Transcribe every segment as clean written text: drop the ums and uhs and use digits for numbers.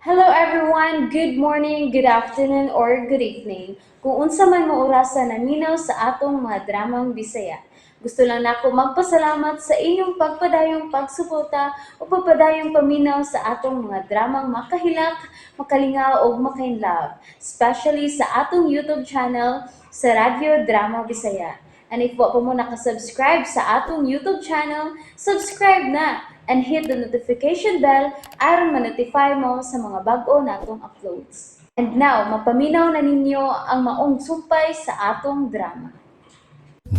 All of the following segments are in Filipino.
Hello everyone, good morning, good afternoon, or good evening. Kung unsa man mo orasan naminaw sa atong mga dramang Bisaya. Gusto lang nako magpasalamat sa inyong pagpadayong pagsuporta o pagpadayong paminaw sa atong mga dramang makahilak, makalingaw o makainlove, especially sa atong YouTube channel sa Radyo Drama Bisaya. And if wa pa mo nakasubscribe sa atong YouTube channel, subscribe na and hit the notification bell aron ma-notify mo sa mga bag-o natong uploads. And now, mapaminaw na ninyo ang maong sumpay sa atong drama.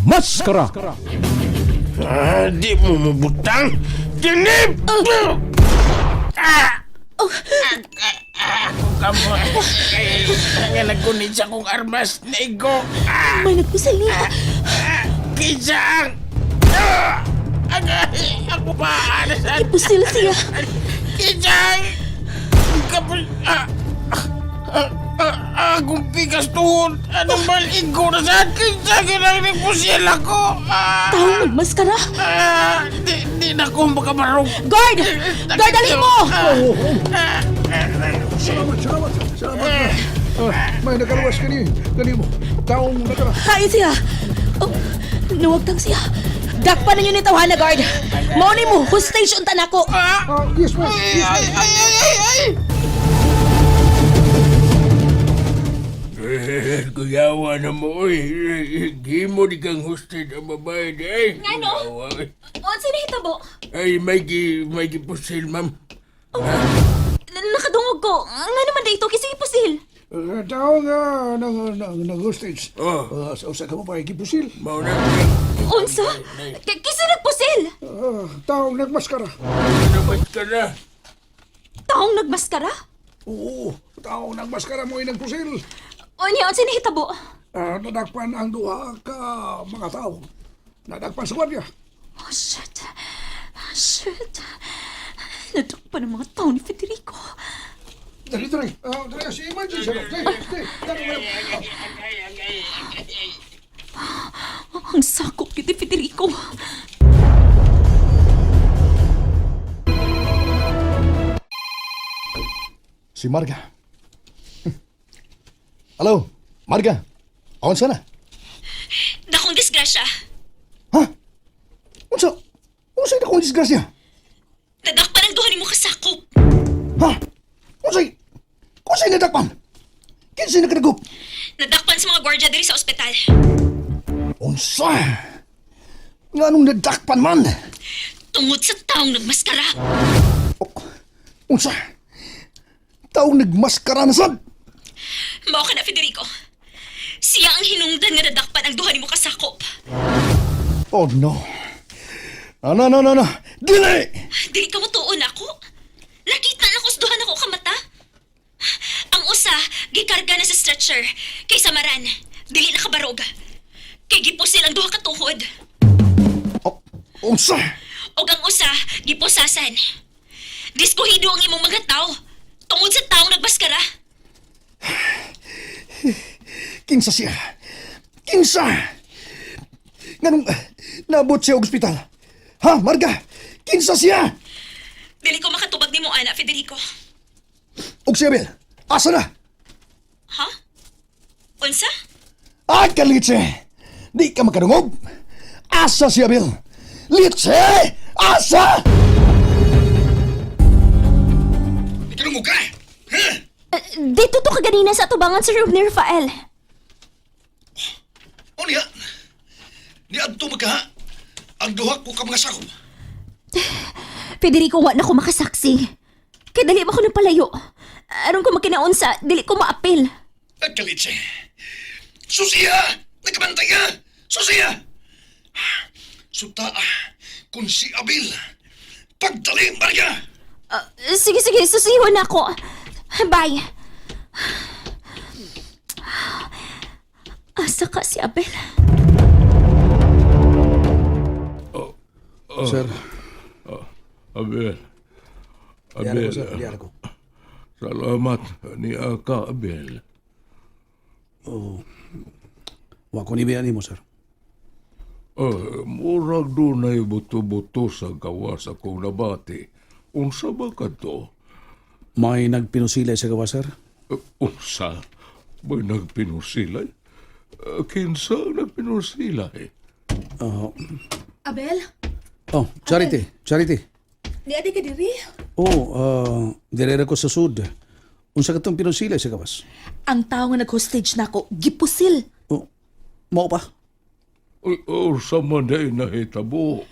Maskara! Di mo mabutang! Dinip! Ako ka mo. Kaya nagkunit sa kong armas na igo. May nagpusal niya. Kisang! Ako pa aanasan. Ipusil siya. Kisang! Kapag... Akong pikas tuhod. Anong maligo na saan? Kisang lang nagpusil ako. Taong nagmaskara. Di na ko makamarong. Guard! Guard, dali mo! Salamat. May nakaluwas kani mo. Taong nakara. Hain siya. Oh, nuwagtang siya. Dakpan ninyo ni Tawhana, guard. Mauni mo, hostation tanako. Yes, ma'am. Ay! Kuyawa na mo, Gimo di kang hosted ang babae di ay. Ngano? O, sino hitabo? Ay, may gipusil, ma'am. Nakadungog ko. Nga naman dito, kasi ipusil. Taong nag-hostage. Sa usa ka mo pa ikipusil. Mauna Unsa? Kasi nagpusil. Taong nagmaskara. naman ka na. Taong nagmaskara? Oo, taong nagmaskara mo nagpusil. O niya, sino hitabo? Nadakpan ang duha ka mga tao. Nadakpan sa gwardiya. Oh, shit. Nadakpan ang mga tao ni Federico. Dali. Si emergency. Dali. Ang sakop ni Federico. Si Marga. Halo, Marga. Awan sana. Dakong disgrasya. Ha? Unsa akong disgrasya? Nadakpan ang duha ni mo kasakop. Ha? Unsay nadakpan? Kinsay nakadagup? Nadakpan sa mga gwardiya diri sa ospital. Unsa? Nganong nadakpan man? Tungod sa taong nagmaskara. Unsa? Taong nagmaskara na sad? Mao ka na, Federico. Siya ang hinungdan nga nadakpan ang duha ni mo kasakop. Oh no. No. Dili! Dili ka mo tuon ako. Nakita na ko sa duha na ko kamata. Ang usa, gikarga na sa stretcher. Kay Samaran, dili nakabarog. Kay gipusil ang duha ka tuhod. Unsa? Og ang usa, gipusasan. Diskuhido ang imong mga tao. Tungod sa taong nagbaskara. Kinsa siya? Kinsa? Nganong naabot siya og ospital? Ha, Marga? Kinsa siya? Dili ko makatubag ni mo, ana, Federico. Og si Abel? Asa na? Ha? Unsa? Ay, kalitse! Di ka makadungog? Asa si Abel? Litse! Asa! Itanong ka! Ha? Dito to kaganina sa tubangan sa room ni Rafael. O niya? Ni adto magkaha. Ang duha ko ka mga sakop. Federico, wa na ko makasaksi. Kaya dali ba ko ng palayo? Aron ko magkinaunsa, dili ko maapil. At kalitse. Susiya! Nagkabantay ka! Susiya! Suta, kung si Abel, pagdali, Maria! Sige, susihon ako. Bye. Asa ka si Abel? Sir, Abel. diyan ako, sir. Diyan ako. Salamat ni Aka, Abel. Wa ko ni mo, sir. Murag dunay buto-buto sa gawas akong nabati. Unsa ba kadto? May nagpinusilay sa gawa, sir? Unsa? May nagpinusilay? Kinsa ang nagpinusilay? Abel, Oh, Charity. Charity. di adi ka diri? Oh, direra ko sa sud. Unsa ka itong pinusilay sa gawas? Ang tao nga nag-hostage na ako, gipusil. Oh, mao pa? Sa man day nahitabo.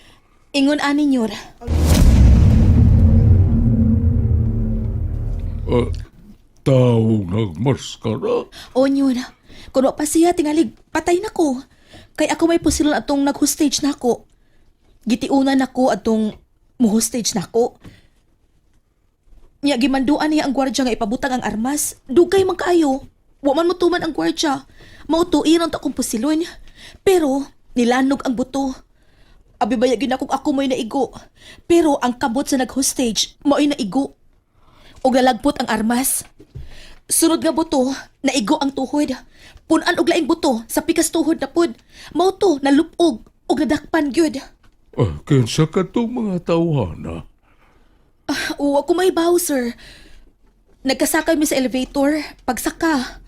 Ingon ani nyor, Tao nagmaskara? o nyor, kuno pa siya tingalig, patay na ko. Kay ako may pusilon atong nag-hostage na ako. Gitiunan ako atong mo-hostage na ako. Nya gimanduan niya ang gwardya nga ipabutang ang armas. Dugay man kaayo. Wa man mutuman ang gwardya. Mautuin ang akong pusilon. Pero nilanog ang buto. Abibayagin ako mo'y naigo. Pero ang kabot sa nag-hostage, mo'y naigo. Og lalagpot ang armas. Sunod nga buto, naigo ang tuhod. Punan og laing buto sa pikas tuhod na pud. Mao to nalupog og nadakpan gyud. Kinsa ka itong mga tawana? Oo, ako may baw, sir. Nagkasakay mi sa elevator. Pagsaka,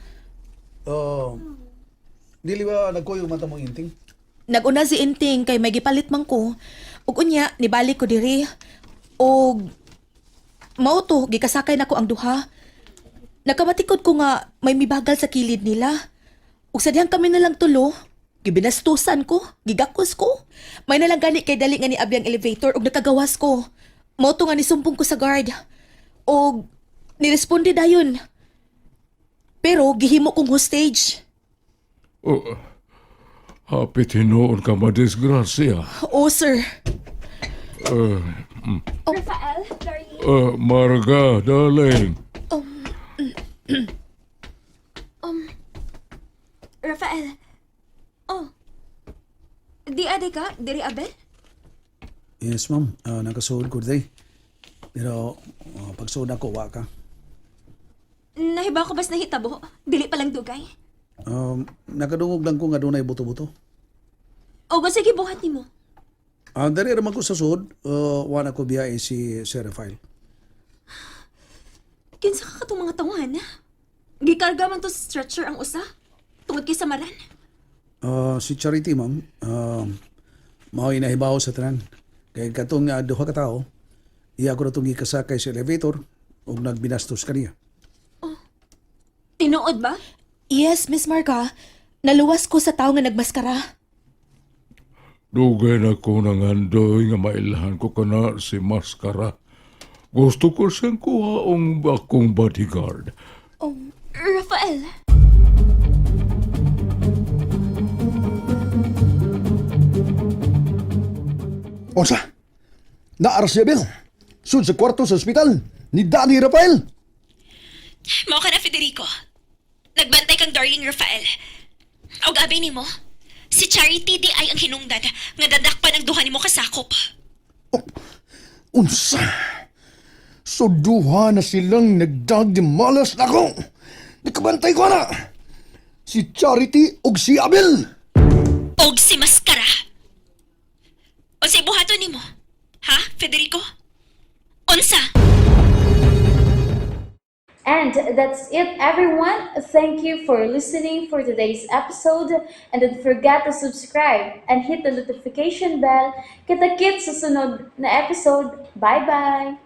Dili ba nagkuyo mata mo inting? naguna si Inting kay may gipalit man ko. Ug unya, nibalik ko diri. Og mao to, gikasakay nako ang duha. Nakabatikod ko nga may mibagal sa kilid nila. Ug sadyang kami na lang tulo. Gibinastusan ko, gigakos ko. May nalang gani kay dali nga ni abi ang elevator ug nakagawas ko. Mao to nga nisumpong ko sa guard. Og niresponde dayon. Pero gihimo kong hostage. Hapit hinoon ka madisgrasya. Oo, sir. Rafael, darling. Marga, darling. Rafael. Oh. Di adi ka, diri Abel? Yes, ma'am. Nakasuod ko day. Pero pagsuod ako, wa ka. Nahiba ko bas nahitabo? Dili palang dugay? Nakadungog lang ko nga doon ay buto-buto. O ba sige buhat nimo? Dari raman ko sa sud, wa na ko biyahe si Sir Rafael. Kinsa ka katong mga tawhan? Gikarga man to sa stretcher ang usa? Tungod kay Samaran? Si Charity, ma'am, mao'y nahibaw sa tanan. Kaya katong duha ka tao, iya ko na itong ikasakay sa elevator ug nagbinastos kaniya. Tinuod ba? Yes, Miss Marga. Naluwas ko sa tao nga nagmaskara. Dugay na ko nangandoy nga mailahan ko kana si Maskara. Gusto ko siyang kuhaong akong bodyguard. Rafael. Unsa? Naara si Abel. Sud sa kwarto sa ospital. Ni Danny Rafael. Mao ka na, Federico. Nagbantay kang darling Rafael. O gabi ni mo, si Charity di ay ang hinungdan nga dadakpan ang duha ni mo kasakop. Unsa? So duha na silang nagdagdimalas na ako. Nakabantay ko na. Si Charity ug si Abel. Og si Maskara. O si buhaton ni mo. Ha, Federico? Unsa? And that's it, everyone. Thank you for listening for today's episode. And don't forget to subscribe and hit the notification bell. Kita-kits sa sunod na episode. Bye-bye!